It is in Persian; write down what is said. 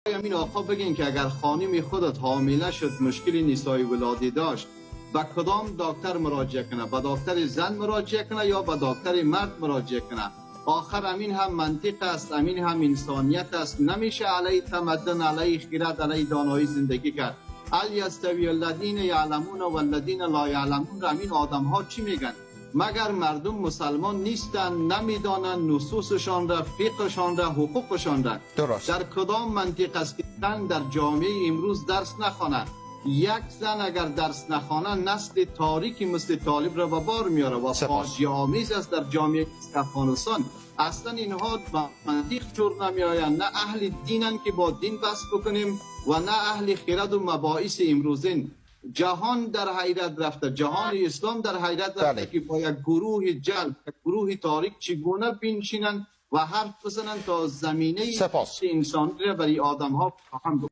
همین آقا بگین که اگر خانم خودت حامله شد مشکل نسای ولادی داشت به کدام دکتر مراجعه کنه؟ به دکتر زن مراجعه کنه یا به دکتر مرد مراجعه کنه؟ آخر امین هم منطق است، امین هم انسانیت است. نمیشه علی تمدن، علی خیرت، علی دانایی زندگی کرد. هل یستوی الذین یعلمون و الذین لا یعلمون. امین آدم ها چی میگن؟ مگر مردم مسلمان نیستن، نمیدانن نصوصشان را، فقهشان را، حقوقشان را؟ درست. در کدام منطق است که زن در جامعه امروز درس نخوانه؟ یک زن اگر درس نخوانه نسل تاریکی مثل طالب را به بار میاره و فاجعه آمیز است در جامعه افغانستان. اصلا اینها با منطق جور نمی آیند. نه اهل دینن که با دین بحث بکنیم و نه اهل خرد و مباحث امروزین. جهان در حیرت رفته، جهان اسلام در حیرت رفته که با یک گروه جلب، یک گروه تاریک چگونه بنشینند و حرف بزنند تا زمینه انسانی را برای آدم ها فراهم